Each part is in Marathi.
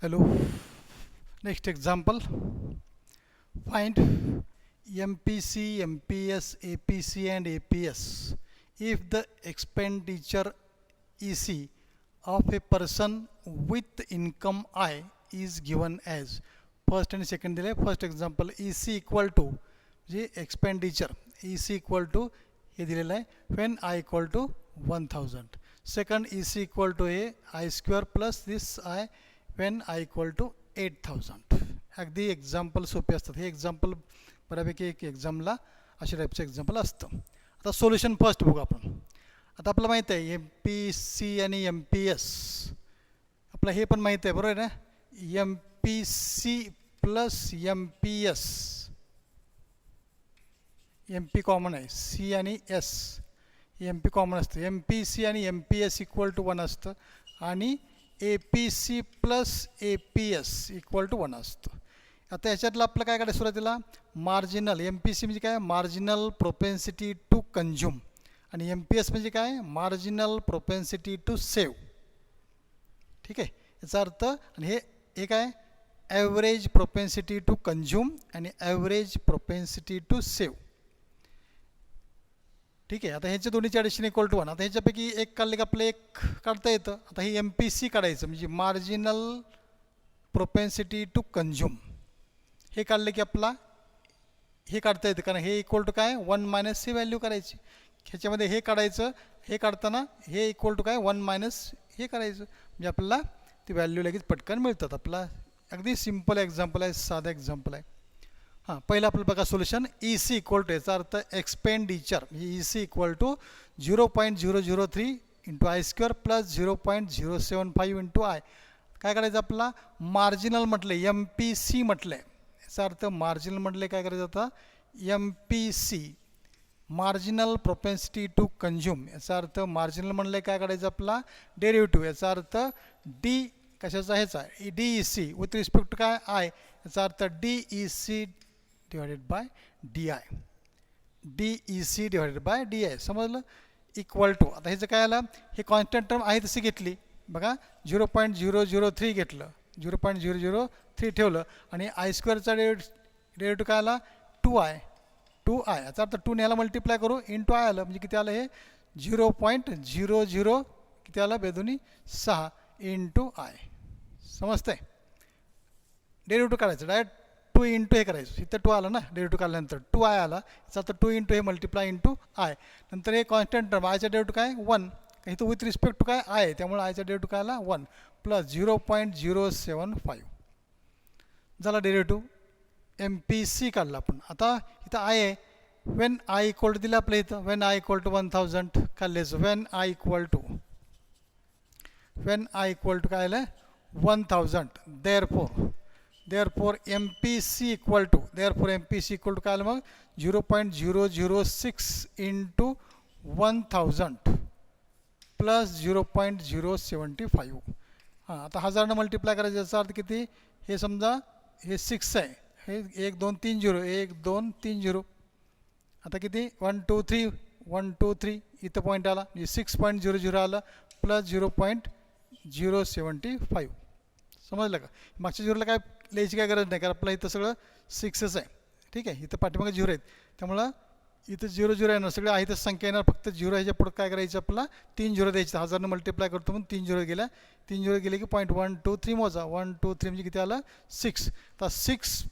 Hello. Next example. Find MPC, MPS, APC and APS if the expenditure EC of a person with income I is given as. First and second दिले. First example EC equal to जे expenditure EC equal to हे दिलेलं आहे when I equal to 1000. Second EC equal to a I square plus this I when I equal to 8000. अगदी एक्झाम्पल सोपे असतात. हे एक्झाम्पल बऱ्यापैकी एक एक्झामला अशा टाईपचं एक्झाम्पल असतं. आता सोल्युशन फर्स्ट बघू आपण. आता आपल्याला माहीत आहे एम पी सी आणि एम पी एस आपलं हे पण माहीत आहे बरोबर आहे ना. M P C plus M P S M P common आहे सी आणि एस एम पी कॉमन असतं. एम पी सी आणि M P S equal to 1 असतं आणि A P C plus A P S equal to 1 असतं. आता ह्याच्यातलं आपलं काय करायचं सुरुवातीला मार्जिनल एम पी सी म्हणजे काय मार्जिनल प्रोपेन्सिटी टू कंझ्युम आणि एम पी एस म्हणजे काय मार्जिनल प्रोपेन्सिटी टू सेव्ह. ठीक आहे याचा अर्थ आणि हे काय ॲव्हरेज प्रोपेन्सिटी टू कंझ्युम आणि ॲव्हरेज प्रोपेन्सिटी टू सेव्ह. ठीक आहे आता ह्याच्या दोन्हीची ॲडिशन इक्वल टू 1. आता ह्याच्यापैकी एक काढले की आपलं एक काढता येतं. आता हे एम पी सी काढायचं म्हणजे मार्जिनल प्रोपेन्सिटी टू कंझ्युम हे काढले की आपला हे काढता येतं कारण हे इक्वल टू काय 1 मायनस ही व्हॅल्यू करायची. ह्याच्यामध्ये हे काढायचं हे काढताना हे इक्वल टू काय 1 मायनस हे करायचं म्हणजे आपल्याला ती व्हॅल्यू लगेच पटकन मिळतात. आपला अगदी सिम्पल एक्झाम्पल आहे साधा एक्झाम्पल आहे. हां पहिलं आपलं बघा solution E C equal to याचा अर्थ एक्सपेंडिचर म्हणजे E C equal to 0.003 into I square plus 0.075 into I. काय करायचं आपला मार्जिनल म्हटलं एम पी सी म्हटलं आहे याचा अर्थ मार्जिनल म्हटलं काय करायचं आता M P C marginal propensity to consume याचा अर्थ मार्जिनल म्हणलं काय करायचं आपला डेरिव्हेटिव्ह याचा अर्थ डी कशाचा ह्याचा D E C with respect to काय आय याचा अर्थ D E C divided by D I D E C divided by D I समजलं इक्वल टू. आता ह्याचं काय आलं हे कॉन्स्टंट टर्म आहे तशी घेतली बघा 0.003 घेतलं 0.003 ठेवलं आणि आय स्क्वेअरचा डेरिव्हेटिव्ह काय आला 2i याचा अर्थ 2 ने ह्याला मल्टिप्लाय करू इंटू आय आलं म्हणजे किती आलं हे 0.00 किती आलं बेदोनी 6 इंटू आय. समजतंय डेरिव्हेटिव्ह काढायचं डायरेक्ट 2 इंटू हे करायचं इथं 2 आलं ना डेरिव्हेटिव्ह काढल्यानंतर 2i आला याचा अर्थ 2 इंटू हे मल्टिप्लाय इंटू आय नंतर हे कॉन्स्टंट टर्म आयचा डेरिव्हेटिव्ह काय 1 इथं विथ रिस्पेक्ट टू काय आहे त्यामुळे आयचा डेरिव्हेटिव्ह काय आला 1 प्लस 0.075 झाला डेरिव्हेटिव्ह एम पी सी काढला आपण. आता इथं आय आहे वेन आय इक्वल टू दिलं आपल्या इथं वेन आय इक्वल टू 1000 काढलेचं वेन आय इक्वल टू काय आलं 1000 therefore MPC equal to काय आलं मग 0.006 इंटू 1000 प्लस 0.075. हां आता 1000 मल्टिप्लाय करायचं याचा अर्थ किती हे समजा हे 6 आहे हे 1 2 3 0 1 2 3 0 आता किती 1 2 3 इथं पॉईंट आला म्हणजे 6.00 आलं प्लस 0.075. समजलं का मागच्या झिरोला काय लिहायची काय गरज नाही कारण आपलं इथं सगळं 6च आहे. ठीक आहे इथं पाठीमागे 0 आहेत त्यामुळं इथं 0 येणार सगळं आहे तर संख्या येणार फक्त 0 ह्याच्या पुढं काय करायचं आपला 3 0 द्यायचं 1000 मल्टिप्लाय करतो म्हणून 3 0 गेल्या 3 0 गेले की पॉईंट 1 2 3 मोजा 1 2 3 म्हणजे किती आलं 6. तर 6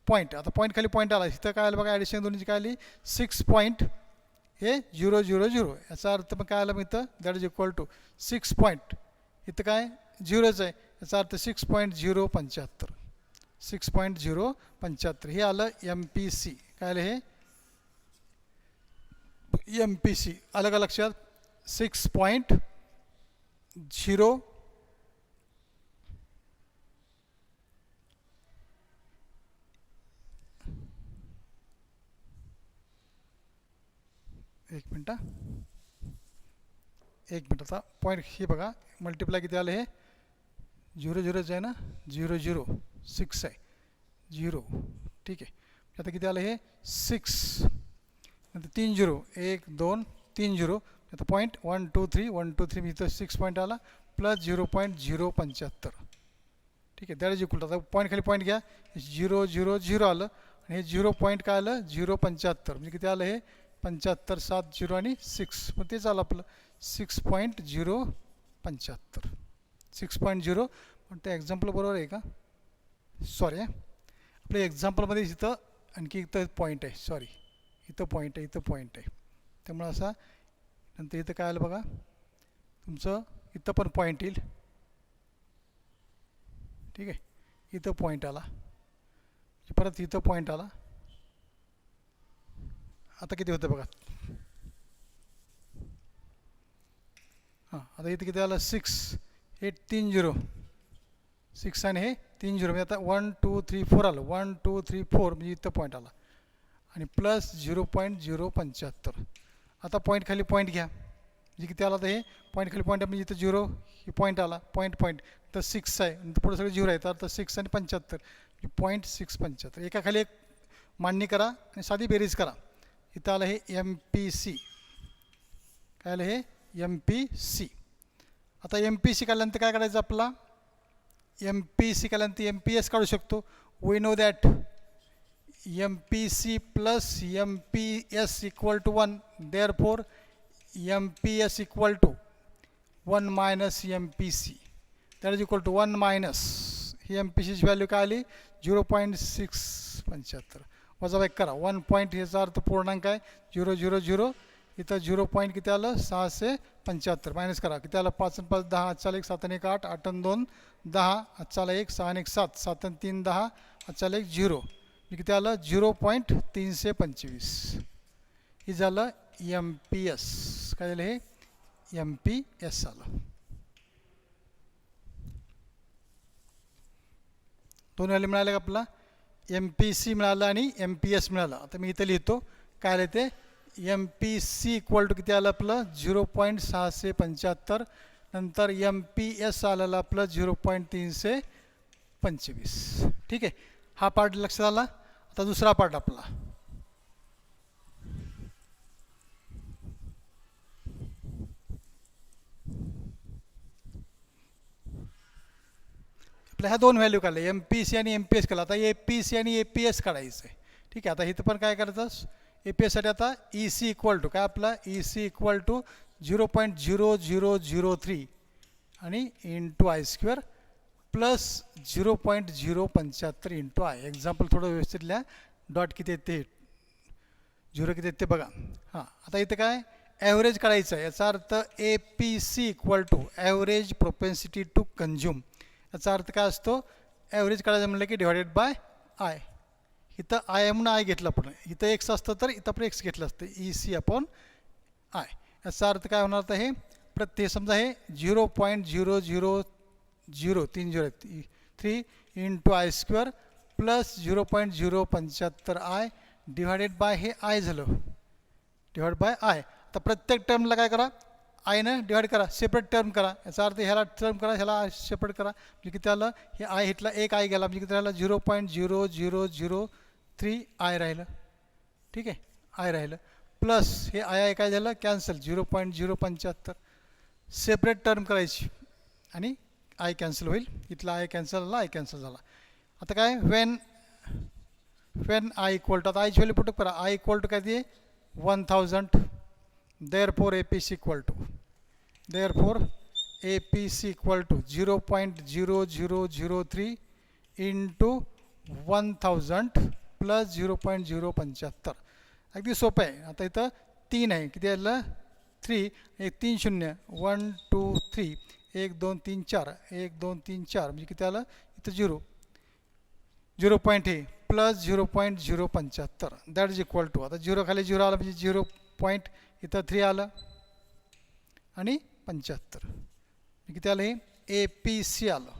पॉईंट आता पॉईंट खाली पॉईंट आला इथं काय आलं बघा ॲडिशन दोन्हीची काय आली 6 पॉईंट हे 000 याचा अर्थ मग काय आलं मग इथं that is equal to 6 point इथं काय 0च आहे याचा अर्थ 6.075 हे आलं एम पी सी. काय आलं हे एम पी सी आलं का लक्षात 6.0 एक मिनट आता पॉईंट हे बघा मल्टिप्लाय किती आलं हे 0 आहे ना 0.06 आहे 0. ठीक आहे आता किती आलं हे 6 नंतर 3 0 1 2 3 0 आता पॉईंट 1 2 3 1 2 3 इथं 6 पॉईंट आला प्लस 0.075. ठीक आहे, दॅट इज इक्वल टू, आता पॉईंट खाली पॉईंट घ्या, 0 0 0 आलं आणि हे 0 पॉईंट काय आलं 0.75 म्हणजे किती आलं हे 75 7 0 आणि 6 मग तेच आलं आपलं 6.075 6.0. पण ते एक्झाम्पल बरोबर आहे का? सॉरी आपल्या एक्झाम्पलमध्ये इथं आणखी इथं पॉईंट आहे, सॉरी इथं पॉईंट आहे, इथं पॉईंट आहे, त्यामुळं असा नंतर इथं काय आलं बघा तुमचं इथं पण पॉईंट येईल, ठीक आहे, इथं पॉईंट आला परत इथं पॉईंट आला, आता किती होतं बघा, हां आता इथं किती आलं 6 8 3 0 6 आणि हे 3 0 म्हणजे आता 1 2 3 4 आलं 1 2 3 4 म्हणजे इथं पॉईंट आला आणि प्लस 0.075. आता पॉईंट खाली पॉईंट घ्या म्हणजे किती आला तर हे पॉईंट खाली पॉईंट म्हणजे इथं 0 ही पॉईंट आला पॉईंट तर 6 आहे नंतर पुढे सगळे 0 आहे तर 6 आणि 75 0.675. एका खाली एक मांडणी करा आणि साधी बेरीज करा. इथं आलं हे MPC, काय आलं हे MPC. आता MPC काढल्यानंतर काय काढायचं आपला MPC काढल्यानंतर MPS काढू शकतो. We know that MPC plus MPS equal to 1, therefore MPS equal to 1 minus MPC, that is equal to 1 minus ही MPCची व्हॅल्यू काय आली 0.675 वजाबाकी करा 1 पॉईंट याचा अर्थ पूर्णांक आहे 0 0 0 इथं 0 पॉईंट किती आलं 675 मायनस करा किती आलं 5 आणि 5 10 आजचा 1 7 आणि 1 8 8 आणि 2 10 आजचा 1 6 आणि 1 7 7 आणि 3 10 आजचा 1 0 किती आलं 0.325 हे झालं MPS. काय झालं हे MPS आलं. दोन व्हॅल्यू मिळाले का आपला MPC मिळालं आणि MPS मिळालं. आता मी इथं लिहितो काय आलं ते MPC इक्वल टू किती आलं आपलं 0.675 नंतर MPS आलेलं आपलं 0.325. ठीक आहे, हा पार्ट लक्षात आला. आता दुसरा पार्ट आपला ह्या दोन व्हॅल्यू काढले MPC आणि MPS काढला. आता APC आणि APS काढायचं आहे. ठीक आहे, आता इथं पण काय करायचं APS साठी आता EC इक्वल टू काय आपला EC इक्वल टू 0.0003 आणि into I square plus 0.075 into I. Example थोडं व्यवस्थित लिहा. डॉट किती येते 0 किती येते बघा. हां आता इथं काय ॲव्हरेज काढायचं आहे. याचा अर्थ APC equal to average propensity to consume. याचा अर्थ काय असतो ॲव्हरेज काढायचं म्हणलं की डिवायडेड बाय आय. इथं आय म्हणून आय घेतलं आपण, इथं एक्स असतं तर इथं आपण एक्स घेतलं असतं EC अपॉन आय. याचा अर्थ काय होणार तर हे प्रत्येक समजा हे 0.0003 into I square plus 0.075 I divided by हे आय झालं डिवाइड बाय आय. आता प्रत्येक टर्मला काय करा आयनं डिवाइड करा सेपरेट टर्म करा. याचा अर्थ ह्याला टर्म करा ह्याला सेपरेट करा म्हणजे किती आलं हे आय हिटला एक आय गेला म्हणजे किती राहिलं 0.0003 आय राहिलं. ठीक आहे आय राहिलं प्लस हे आय काय झालं कॅन्सल 0.075 सेपरेट टर्म करायची आणि आय कॅन्सल होईल. इथला आय कॅन्सल झाला आय कॅन्सल झाला. आता काय वेन आय इक्वल टू आता आयची व्हॅल्यू पुट करा आय इक्वल टू काय ते 1000 therefore APC equal to 0.0003 into 1000 plus 0.075. अगदी सोपं आहे. आता इथं 3 आहे किती आलं 3 1 3 0 1 2 3 1 2 3 4 1 2 3 4 म्हणजे किती आलं इथं 0 पॉईंट हे plus 0.075 that is equal to आता 0 खाली 0 आलं म्हणजे 0 पॉईंट इथं 3 आलं आणि 75 किती आलं हे APC आलं.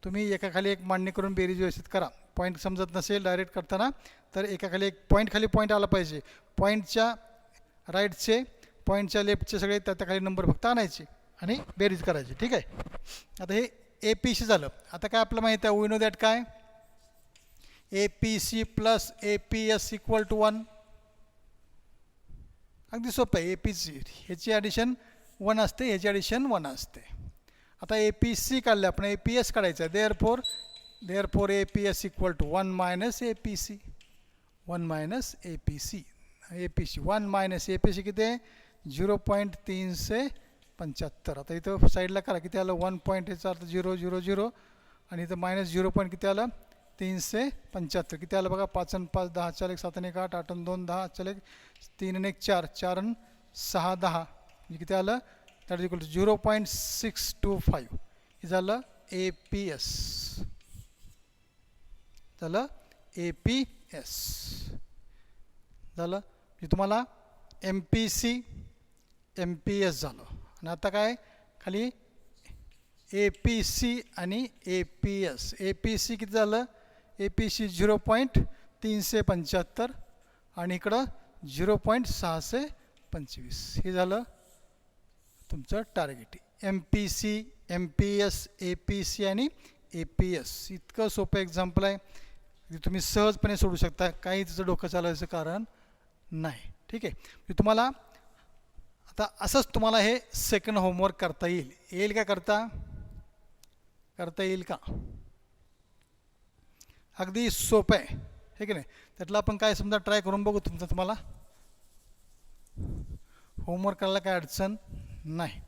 तुम्ही एकाखाली एक मांडणी करून बेरीज व्यवस्थित करा. पॉईंट समजत नसेल डायरेक्ट करताना तर एकाखाली एक पॉईंट खाली पॉईंट आला पाहिजे. पॉईंटच्या राईटचे पॉईंटच्या लेफ्टचे सगळे त्याखाली नंबर फक्त आणायचे आणि बेरीज करायची. ठीक आहे, आता हे APC झालं. आता काय आपलं माहिती आहे वी नो दॅट काय APC plus APS equal to 1. अगदी सोपं आहे. APC ह्याची ॲडिशन 1 असते ह्याची ॲडिशन 1 असते. आता APC काढले आपण APS काढायचं आहे. Therefore Therefore APS equal to 1 minus APC. 1 minus APC. APC 1 minus APC किती आहे 0.375. आता इथं साईडला करा किती आलं 1 पॉईंट याचा अर्थ 000 आणि इथं मायनस 0 पॉईंट किती आलं 375. किती आलं बघा 5 आणि 5 10 4 1 7 आणि 1 8 8 आणि 2 10 4 1 3 आणि 1 4 4 आणि 6 10 म्हणजे किती आलं दॅट इज इक्वल टू 0.625. हे झालं APS. झालं APS झालं. म्हणजे तुम्हाला MPC MPS झालं. आणि आता काय खाली APC आणि APS. APC किती झालं APC 0.375 आणि इकडं 0.625. हे झालं तुमचं टार्गेट. MPC MPS APC आणि APS. इतकं सोपं एक्झाम्पल आहे तुम्ही सहजपणे सोडू शकता. काही तिचं डोकं चालवायचं कारण नाही. ठीक आहे. मी तुम्हाला आता असंच तुम्हाला हे सेकंड होमवर्क करता येईल का करता येईल का. अगदी सोपं आहे हे की नाही. त्यातलं आपण काय समजा ट्राय करून बघू. तुम्हाला होमवर्क करायला काय अडचण नाही.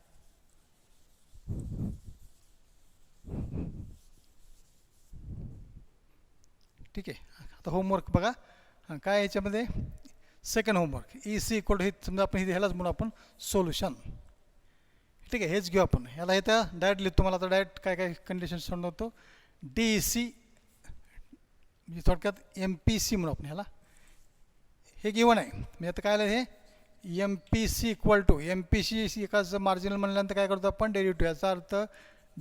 ठीक आहे. आता होमवर्क बघा काय याच्यामध्ये second homework EC equal to हे समजा आपण ह्यालाच म्हणून आपण सोल्युशन. ठीक आहे. हेच घेऊ आपण. ह्याला इथं डायरेक्ट लिहितो. तुम्हाला आता डायरेक्ट काय काय कंडिशन सांगतो. DEC म्हणजे थोडक्यात MPC म्हणून आपण ह्याला हे गिवन आहे. म्हणजे आता काय आलं हे MPC इक्वल टू MPC एकाच मार्जिनल म्हणल्यानंतर काय करतो आपण डेरिव्हेटिव्ह. याचा अर्थ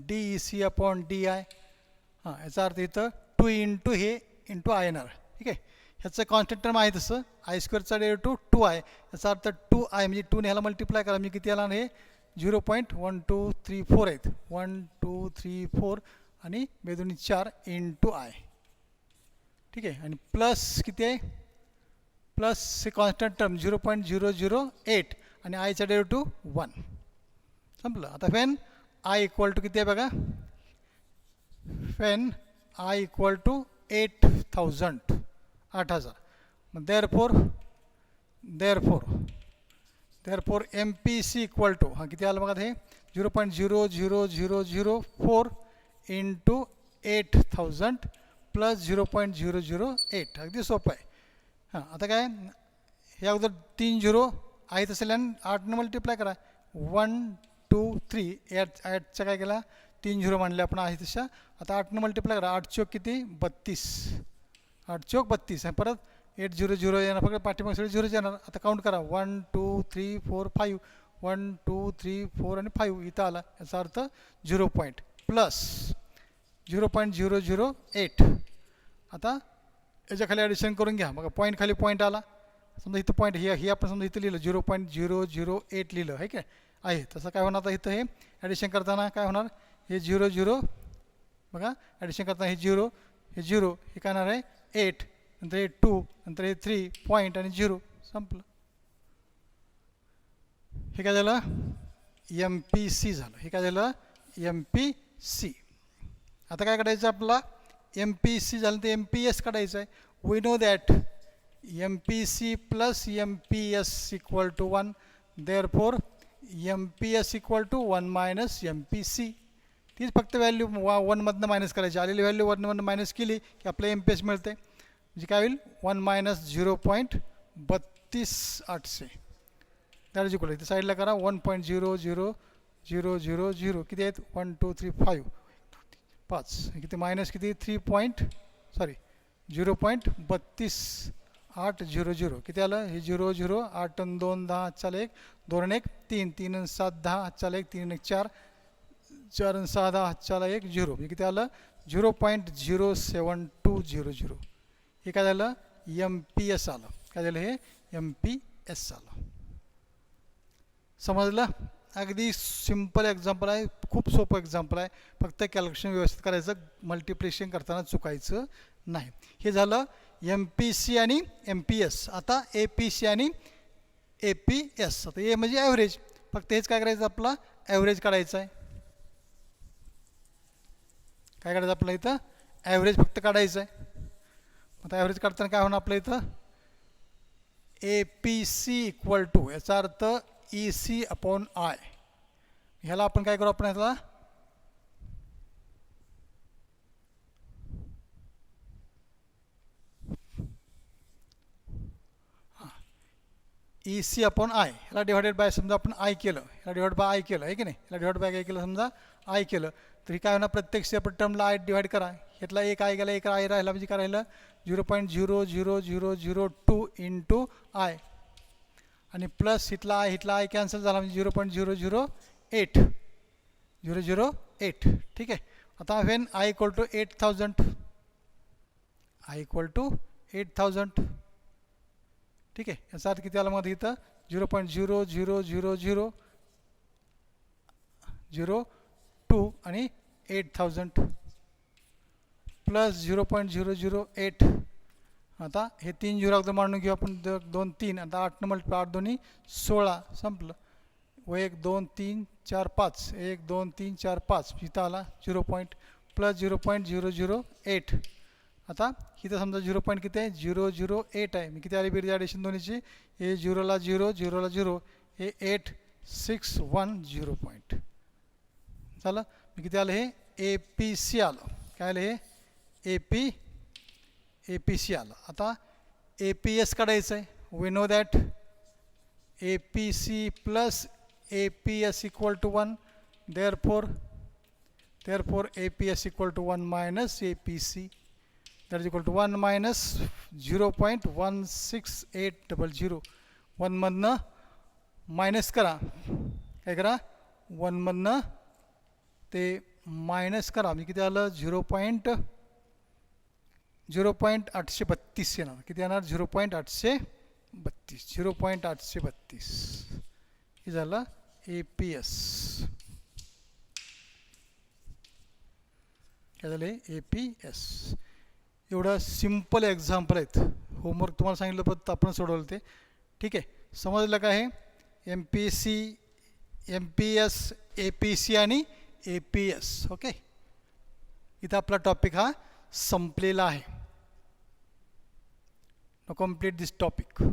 DEC अपॉन DI. हां याचा अर्थ इथं 2 इंटू हे इंटू INR. ठीक आहे. ह्याचं कॉन्स्टंट टर्म आहे तसं I² डेरिव्हेटिव्ह 2I. याचा अर्थ 2I म्हणजे 2ने ह्याला मल्टिप्लाय करा. म्हणजे किती आला हे 0.1234 आहेत. 1234 आणि बेदोनी 4 इंटू I. ठीक आहे. आणि प्लस किती आहे प्लस हे कॉन्स्टंट टर्म 0.008 आणि आयचा डेरिव्हेटिव्ह 1. संपलं. आता वेन I इक्वल टू किती आहे बघा वेन I इक्वल टू 8000 8000. मग देअरफॉर MPC इक्वल टू हां किती आलं बघा हे 0.00004 इंटू 8000 प्लस 0.008. अगदी सोपं आहे. हां आता काय हे अगोदर 3 झिरो आहेत असेल आणि 8ने मल्टिप्लाय करा 1 2 3 8चा काय केला 3 झिरो मानले आपण आहे तशा. आता 8ने मल्टिप्लाय करा 8 चौक किती 32 8 चौक 32 आहे. परत 8 0 0 येणार फक्त पाठीमागे सगळे झिरोच येणार. आता काउंट करा 1 2 3 4 5 1 2 3 4 आणि 5 इथं आला. याचा अर्थ 0 पॉईंट प्लस 0.008. आता याच्या खाली ॲडिशन करून घ्या. बघा पॉईंट खाली पॉईंट आला. समजा इथं पॉईंट हे आपण समजा इथं लिहिलं 0.008 लिहिलं आहे काय आहे. तसं काय होणार आता इथं हे ॲडिशन करताना काय होणार हे 0 0 बघा ॲडिशन करताना हे 0 हे 0 हे काय होणार आहे 8 नंतर हे 2 नंतर हे 3 पॉईंट आणि 0 संपलं. हे काय झालं MPC झालं. हे काय झालं MPC. आता काय काढायचं आपला MPC झालं तर MPS काढायचं आहे. We know that MPC plus MPS equal to 1. Therefore MPS equal to 1 minus MPC. तीच फक्त व्हॅल्यू 1मधनं मायनस करायची. आलेली व्हॅल्यू 1मधनं मायनस केली की आपलं MPS मिळते. म्हणजे काय होईल 1 मायनस 0.32800 दॅट इज इक्वल. इथे साईडला करा 1.00000 किती आहेत 1 2 3 5 5 किती मायनस किती 0.32800 किती आलं हे 0 0 8 आणि 2 10 चाल 1 2 आणि 1 3 3 आणि 7 10 चाल 1 3 आणि 1 4 4 आणि 6 10 चाल 1 0 हे किती आलं 0.07200. हे काय झालं MPS आलं. काय झालं हे MPS आलं. समजलं. अगदी सिंपल एक्झाम्पल आहे. खूप सोपं एक्झाम्पल आहे. फक्त कॅल्क्युलेशन व्यवस्थित करायचं. मल्टिप्लिकेशन करताना चुकायचं नाही. हे झालं MPC आणि MPS. आता APC आणि APS. आता हे म्हणजे ॲव्हरेज. फक्त हेच काय करायचं आपला ॲव्हरेज काढायचं आहे. काय करायचं आपलं इथं ॲव्हरेज फक्त काढायचं आहे. आता ॲव्हरेज काढताना काय होणार आपलं इथं APC इक्वल टू, याचा अर्थ EC अपॉन आय. ह्याला आपण काय करू, आपण ह्याला EC अपॉन आय, ह्याला डिवायडेड बाय समजा आपण आय केलं, ह्याला डिवाइड बाय आय केलं आहे की नाही, ह्याला डिवाइड बाय काय केलं समजा आय केलं, तर काय होणार प्रत्येक सेपरेट टर्मला आय डिवाइड करा. ह्यातला एक आय गेला, एक आय राहिला, म्हणजे काय राहिलं 0.0002 इंटू आय, आणि प्लस हिटला आय कॅन्सल झाला, म्हणजे 0.008 008. ठीक आहे. आता when I equal to 8000, I equal to 8000. ठीक आहे. याचा अर्थ किती आला मग इथं 0.00002 आणि 8000 प्लस 0.008. आता हे 3 झिरो अगदी मांडून घेऊ आपण, 2 3, आता 8 मल्टिप्लाय 8 दोन्ही 16, संपलं. व 1 2 3 4 5, 1 2 3 4 5, इथं आला 0. प्लस 0.008. आता इथं समजा 0. किती आहे 008 आहे. मी किती आली बेरीज ॲडिशन दोन्हीची, हे 0ला 0 0ला 0, हे 8610 पॉईंट झालं. मी किती आलं हे APC आलं. काय आलं हे APC आलं. आता APS काढायचं आहे. We know that APC plus APS equal to 1, therefore APS equal to 1 minus APC, that is equal to 1 minus 0.16800. 1 मधनं मायनस करा, काय करा 1 मधनं ते मायनस करा, म्हणजे किती आलं 0.832 येणार. किती येणार 0.832. हे झालं APS. काय झालं APS. एवढं सिम्पल एक्झाम्पल आहेत. होमवर्क तुम्हाला सांगितलं पण आपण सोडवलं ते. ठीक आहे. समजलं का हे MPC, MPS, APC आणि APS. ओके. इथं आपला टॉपिक हा संपलेला आहे. नो कम्प्लीट दिस टॉपिक.